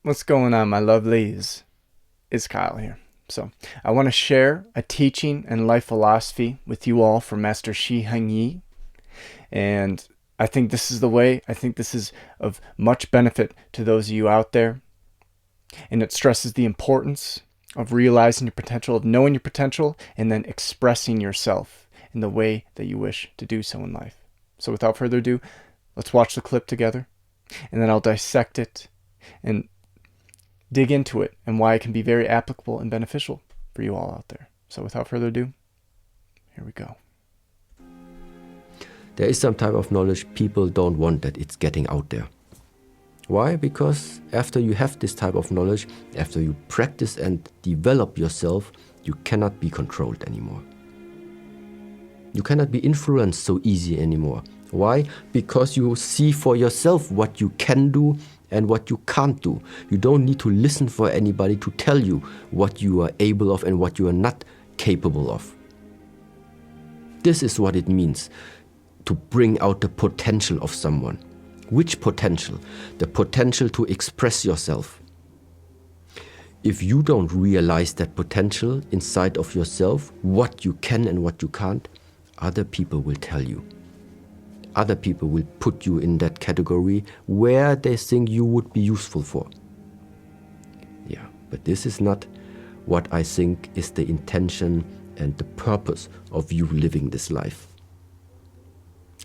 What's going on, my lovelies? It's Kyle here. So, I want to share a teaching and life philosophy with you all from Master Heng, and I think this is the way. I think this is of much benefit to those of you out there, and it stresses the importance of realizing your potential, of knowing your potential, and then expressing yourself in the way that you wish to do so in life. So, without further ado, let's watch the clip together, and then I'll dissect it and dig into it and why it can be very applicable and beneficial for you all out there. So without further ado, here we go. There is some type of knowledge people don't want that it's getting out there. Why? Because after you have this type of knowledge, after you practice and develop yourself, you cannot be controlled anymore. You cannot be influenced so easy anymore. Why? Because you see for yourself what you can do and what you can't do. You don't need to listen for anybody to tell you what you are able of and what you are not capable of. This is what it means to bring out the potential of someone. Which potential? The potential to express yourself. If you don't realize that potential inside of yourself, what you can and what you can't, other people will tell you. Other people will put you in that category where they think you would be useful for. Yeah, but this is not what I think is the intention and the purpose of you living this life.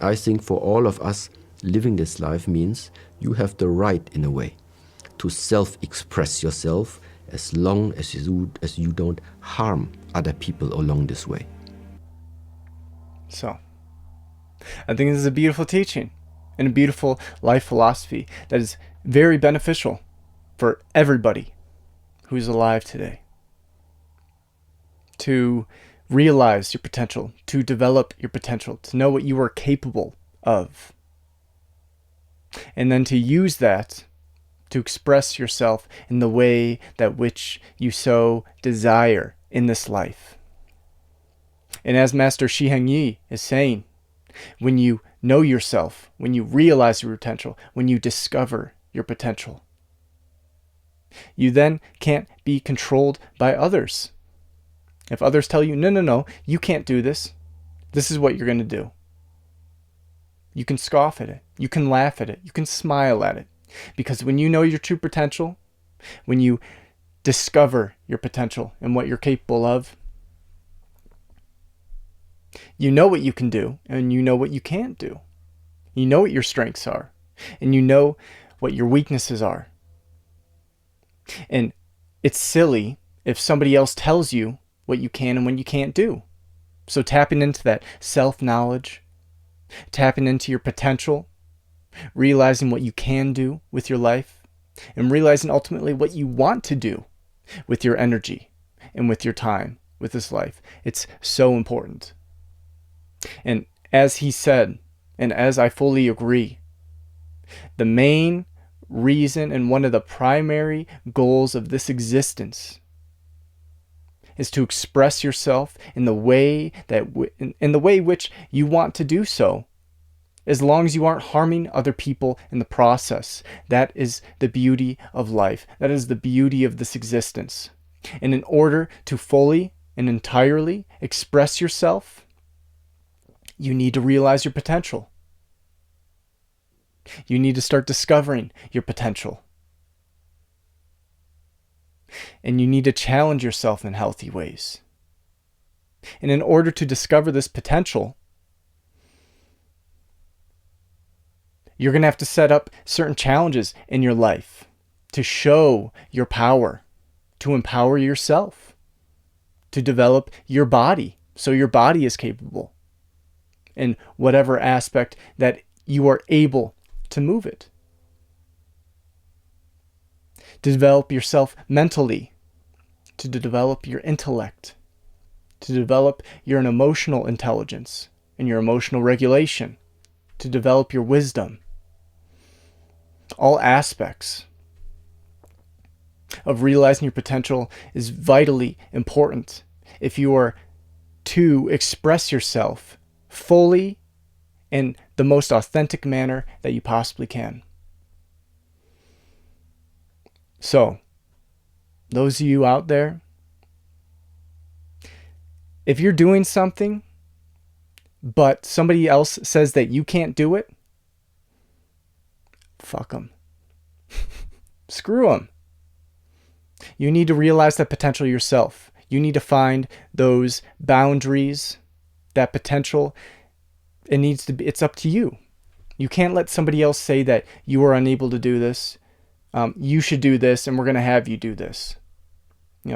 I think for all of us, living this life means you have the right, in a way, to self-express yourself as long as you don't harm other people along this way. So, I think this is a beautiful teaching and a beautiful life philosophy that is very beneficial for everybody who is alive today. To realize your potential, to develop your potential, to know what you are capable of. And then to use that to express yourself in the way that which you so desire in this life. And as Master Heng is saying, when you know yourself, when you realize your potential, when you discover your potential, you then can't be controlled by others. If others tell you, no, you can't do this. This is what you're going to do. You can scoff at it. You can laugh at it. You can smile at it. Because when you know your true potential, when you discover your potential and what you're capable of, you know what you can do and you know what you can't do. You know what your strengths are and you know what your weaknesses are. And it's silly if somebody else tells you what you can and what you can't do. So tapping into that self-knowledge, tapping into your potential, realizing what you can do with your life, and realizing ultimately what you want to do with your energy and with your time with this life. It's so important. And as he said, and as I fully agree, the main reason and one of the primary goals of this existence is to express yourself in the way that in the way which you want to do so, as long as you aren't harming other people in the process. That is the beauty of life. That is the beauty of this existence. And in order to fully and entirely express yourself, you need to realize your potential. You need to start discovering your potential. And you need to challenge yourself in healthy ways. And in order to discover this potential, you're going to have to set up certain challenges in your life to show your power, to empower yourself, to develop your body so your body is capable in whatever aspect that you are able to move it. To develop yourself mentally, to develop your intellect, to develop your emotional intelligence and your emotional regulation, to develop your wisdom. All aspects of realizing your potential is vitally important if you are to express yourself fully in the most authentic manner that you possibly can. So, those of you out there, if you're doing something, but somebody else says that you can't do it, fuck them. Screw them. You need to realize that potential yourself. You need to find those boundaries, that potential. It's up to you. You can't let somebody else say that you are unable to do this. You should do this, and we're going to have you do this.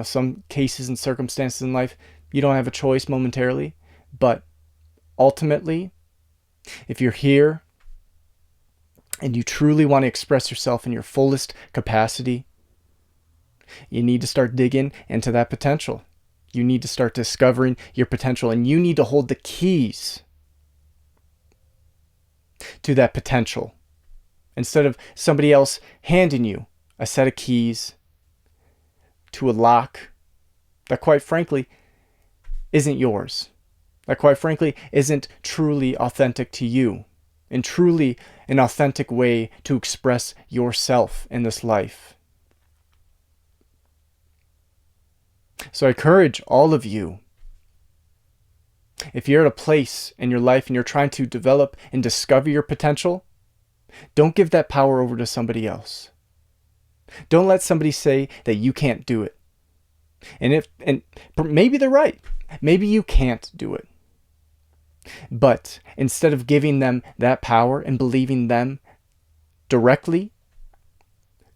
Some cases and circumstances in life, you don't have a choice momentarily. But ultimately, if you're here and you truly want to express yourself in your fullest capacity, you need to start digging into that potential. You need to start discovering your potential, and you need to hold the keys to that potential instead of somebody else handing you a set of keys to a lock that, quite frankly, isn't yours, that, quite frankly, isn't truly authentic to you and truly an authentic way to express yourself in this life. So I encourage all of you, if you're at a place in your life and you're trying to develop and discover your potential, don't give that power over to somebody else. Don't let somebody say that you can't do it. And maybe they're right. Maybe you can't do it. But instead of giving them that power and believing them directly,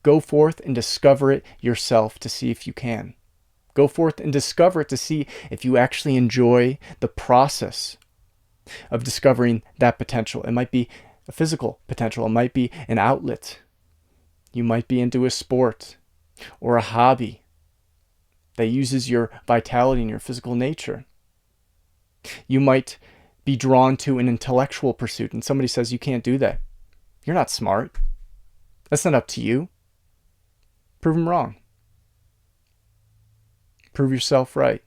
go forth and discover it yourself to see if you can. Go forth and discover it to see if you actually enjoy the process of discovering that potential. It might be a physical potential. It might be an outlet. You might be into a sport or a hobby that uses your vitality and your physical nature. You might be drawn to an intellectual pursuit and somebody says you can't do that. You're not smart. That's not up to you. Prove them wrong. Prove yourself right.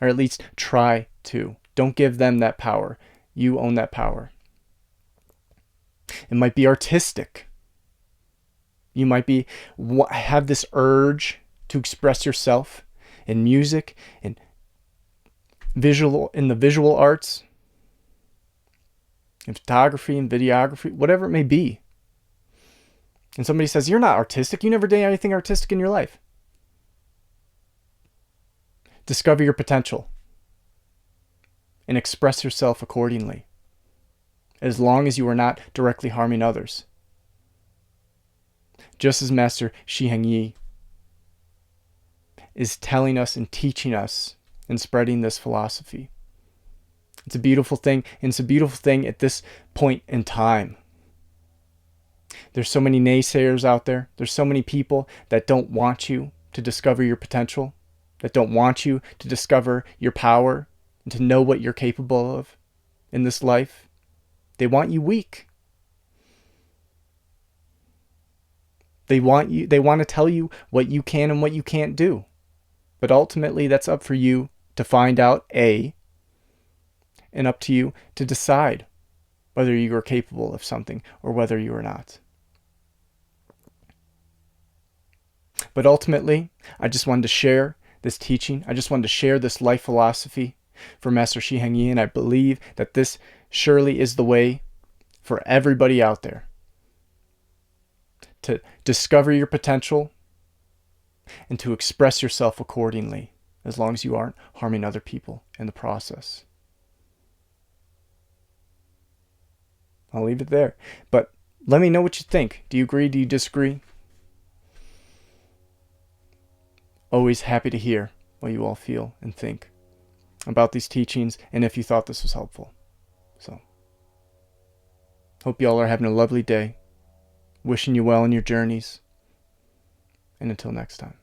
Or at least try to. Don't give them that power. You own that power. It might be artistic. You might have this urge to express yourself in music, in the visual arts, in photography and videography, whatever it may be. And somebody says, you're not artistic. You never did anything artistic in your life. Discover your potential and express yourself accordingly, as long as you are not directly harming others. Just as Master Heng is telling us and teaching us and spreading this philosophy. It's a beautiful thing, and it's a beautiful thing at this point in time. There's so many naysayers out there. There's so many people that don't want you to discover your potential, that don't want you to discover your power and to know what you're capable of in this life. They want you weak. They want to tell you what you can and what you can't do. But ultimately, that's up for you to find out, and up to you to decide whether you are capable of something or whether you are not. But ultimately, I just wanted to share this teaching. I just wanted to share this life philosophy from Master Heng, and I believe that this surely is the way for everybody out there to discover your potential and to express yourself accordingly, as long as you aren't harming other people in the process. I'll leave it there. But let me know what you think. Do you agree? Do you disagree? Always happy to hear what you all feel and think about these teachings, and if you thought this was helpful. So, hope you all are having a lovely day. Wishing you well in your journeys. And until next time.